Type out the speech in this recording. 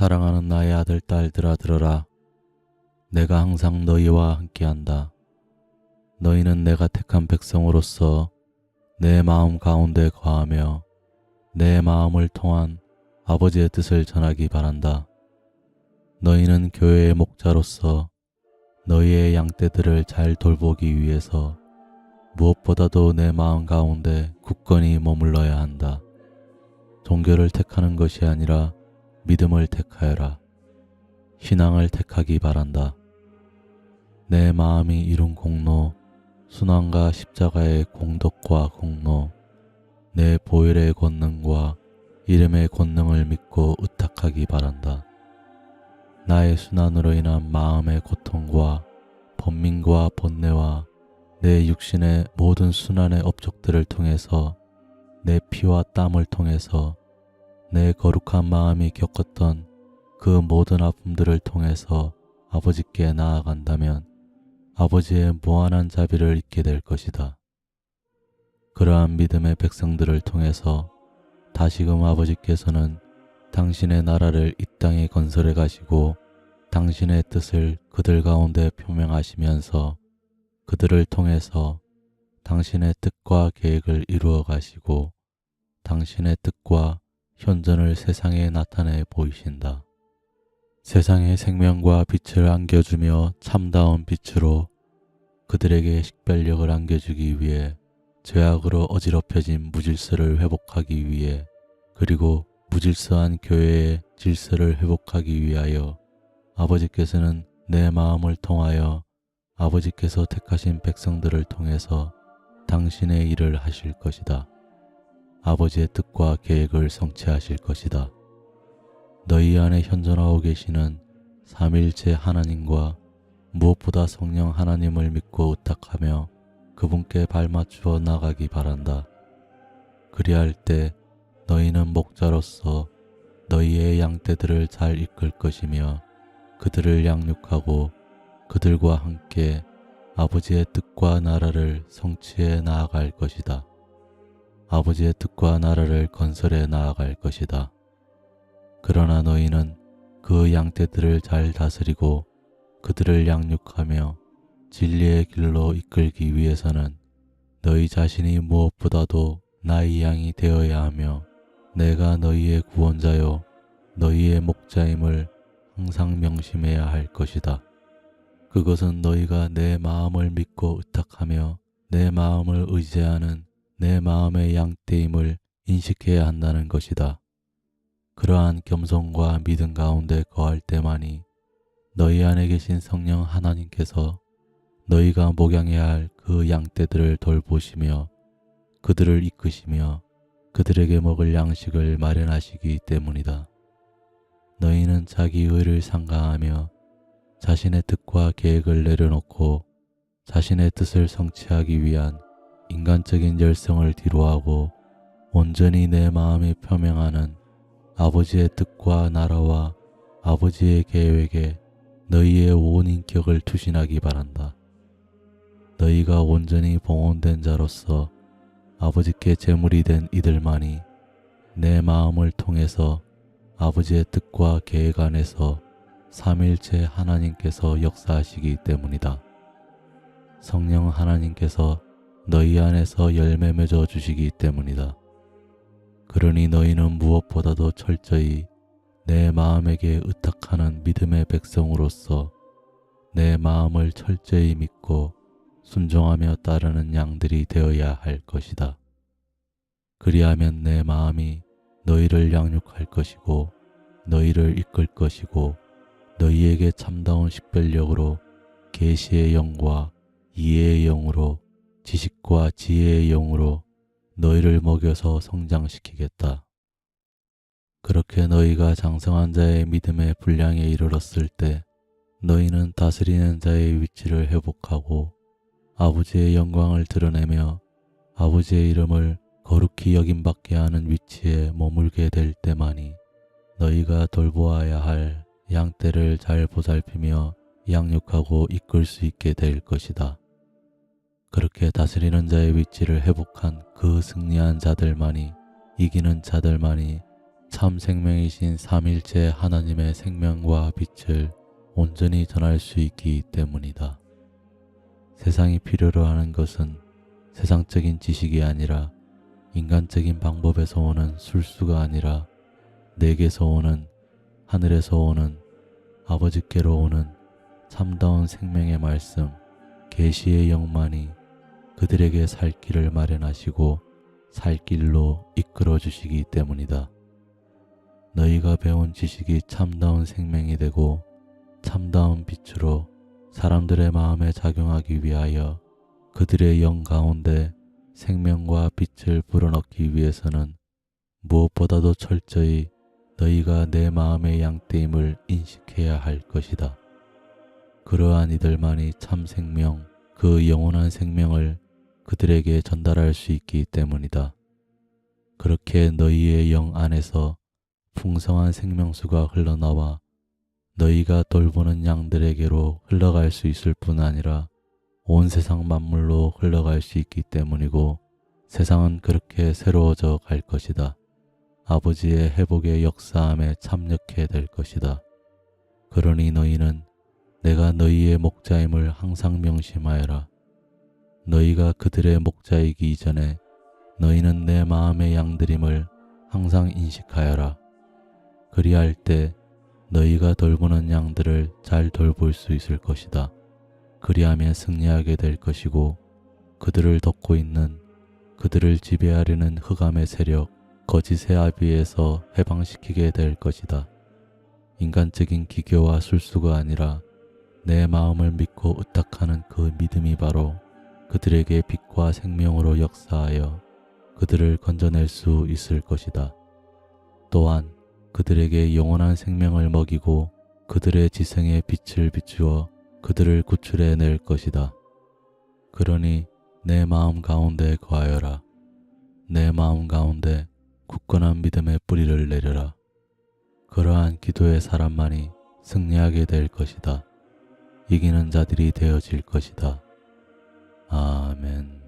사랑하는 나의 아들, 딸들아 들어라. 내가 항상 너희와 함께한다. 너희는 내가 택한 백성으로서 내 마음 가운데 거하며 내 마음을 통한 아버지의 뜻을 전하기 바란다. 너희는 교회의 목자로서 너희의 양떼들을 잘 돌보기 위해서 무엇보다도 내 마음 가운데 굳건히 머물러야 한다. 종교를 택하는 것이 아니라 믿음을 택하여라. 신앙을 택하기 바란다. 내 마음이 이룬 공로, 순환과 십자가의 공덕과 공로, 내 보혈의 권능과 이름의 권능을 믿고 의탁하기 바란다. 나의 순환으로 인한 마음의 고통과 번민과 번뇌와 내 육신의 모든 순환의 업적들을 통해서 내 피와 땀을 통해서 내 거룩한 마음이 겪었던 그 모든 아픔들을 통해서 아버지께 나아간다면 아버지의 무한한 자비를 잊게 될 것이다. 그러한 믿음의 백성들을 통해서 다시금 아버지께서는 당신의 나라를 이 땅에 건설해 가시고 당신의 뜻을 그들 가운데 표명하시면서 그들을 통해서 당신의 뜻과 계획을 이루어 가시고 당신의 뜻과 현존을 세상에 나타내 보이신다. 세상의 생명과 빛을 안겨주며 참다운 빛으로 그들에게 식별력을 안겨주기 위해 죄악으로 어지럽혀진 무질서를 회복하기 위해 그리고 무질서한 교회의 질서를 회복하기 위하여 아버지께서는 내 마음을 통하여 아버지께서 택하신 백성들을 통해서 당신의 일을 하실 것이다. 아버지의 뜻과 계획을 성취하실 것이다. 너희 안에 현존하고 계시는 삼위일체 하나님과 무엇보다 성령 하나님을 믿고 의탁하며 그분께 발맞추어 나가기 바란다. 그리할 때 너희는 목자로서 너희의 양떼들을 잘 이끌 것이며 그들을 양육하고 그들과 함께 아버지의 뜻과 나라를 성취해 나아갈 것이다. 아버지의 뜻과 나라를 건설해 나아갈 것이다. 그러나 너희는 그 양떼들을 잘 다스리고 그들을 양육하며 진리의 길로 이끌기 위해서는 너희 자신이 무엇보다도 나의 양이 되어야 하며 내가 너희의 구원자요 너희의 목자임을 항상 명심해야 할 것이다. 그것은 너희가 내 마음을 믿고 의탁하며 내 마음을 의지하는 내 마음의 양떼임을 인식해야 한다는 것이다. 그러한 겸손과 믿음 가운데 거할 때만이 너희 안에 계신 성령 하나님께서 너희가 목양해야 할 그 양떼들을 돌보시며 그들을 이끄시며 그들에게 먹을 양식을 마련하시기 때문이다. 너희는 자기 의를 상가하며 자신의 뜻과 계획을 내려놓고 자신의 뜻을 성취하기 위한 인간적인 열성을 뒤로하고 온전히 내 마음이 표명하는 아버지의 뜻과 나라와 아버지의 계획에 너희의 온 인격을 투신하기 바란다. 너희가 온전히 봉헌된 자로서 아버지께 제물이 된 이들만이 내 마음을 통해서 아버지의 뜻과 계획 안에서 삼위일체 하나님께서 역사하시기 때문이다. 성령 하나님께서 너희 안에서 열매 맺어 주시기 때문이다. 그러니 너희는 무엇보다도 철저히 내 마음에게 의탁하는 믿음의 백성으로서 내 마음을 철저히 믿고 순종하며 따르는 양들이 되어야 할 것이다. 그리하면 내 마음이 너희를 양육할 것이고 너희를 이끌 것이고 너희에게 참다운 식별력으로 계시의 영과 이해의 영으로 지식과 지혜의 영으로 너희를 먹여서 성장시키겠다. 그렇게 너희가 장성한 자의 믿음의 분량에 이르렀을 때 너희는 다스리는 자의 위치를 회복하고 아버지의 영광을 드러내며 아버지의 이름을 거룩히 여김받게 하는 위치에 머물게 될 때만이 너희가 돌보아야 할 양떼를 잘 보살피며 양육하고 이끌 수 있게 될 것이다. 그렇게 다스리는 자의 위치를 회복한 그 승리한 자들만이 이기는 자들만이 참 생명이신 삼일째 하나님의 생명과 빛을 온전히 전할 수 있기 때문이다. 세상이 필요로 하는 것은 세상적인 지식이 아니라 인간적인 방법에서 오는 술수가 아니라 내게서 오는, 하늘에서 오는, 아버지께로 오는 참다운 생명의 말씀, 계시의 영만이 그들에게 살 길을 마련하시고 살 길로 이끌어 주시기 때문이다. 너희가 배운 지식이 참다운 생명이 되고 참다운 빛으로 사람들의 마음에 작용하기 위하여 그들의 영 가운데 생명과 빛을 불어넣기 위해서는 무엇보다도 철저히 너희가 내 마음의 양떼임을 인식해야 할 것이다. 그러한 이들만이 참 생명, 그 영원한 생명을 그들에게 전달할 수 있기 때문이다. 그렇게 너희의 영 안에서 풍성한 생명수가 흘러나와 너희가 돌보는 양들에게로 흘러갈 수 있을 뿐 아니라 온 세상 만물로 흘러갈 수 있기 때문이고 세상은 그렇게 새로워져 갈 것이다. 아버지의 회복의 역사함에 참여케 될 것이다. 그러니 너희는 내가 너희의 목자임을 항상 명심하여라. 너희가 그들의 목자이기 이전에 너희는 내 마음의 양들임을 항상 인식하여라. 그리할 때 너희가 돌보는 양들을 잘 돌볼 수 있을 것이다. 그리하면 승리하게 될 것이고 그들을 덮고 있는, 그들을 지배하려는 흑암의 세력, 거짓의 아비에서 해방시키게 될 것이다. 인간적인 기교와 술수가 아니라 내 마음을 믿고 의탁하는 그 믿음이 바로 그들에게 빛과 생명으로 역사하여 그들을 건져낼 수 있을 것이다. 또한 그들에게 영원한 생명을 먹이고 그들의 지성의 빛을 비추어 그들을 구출해 낼 것이다. 그러니 내 마음 가운데 거하여라. 내 마음 가운데 굳건한 믿음의 뿌리를 내려라. 그러한 기도의 사람만이 승리하게 될 것이다. 이기는 자들이 되어질 것이다. 아멘.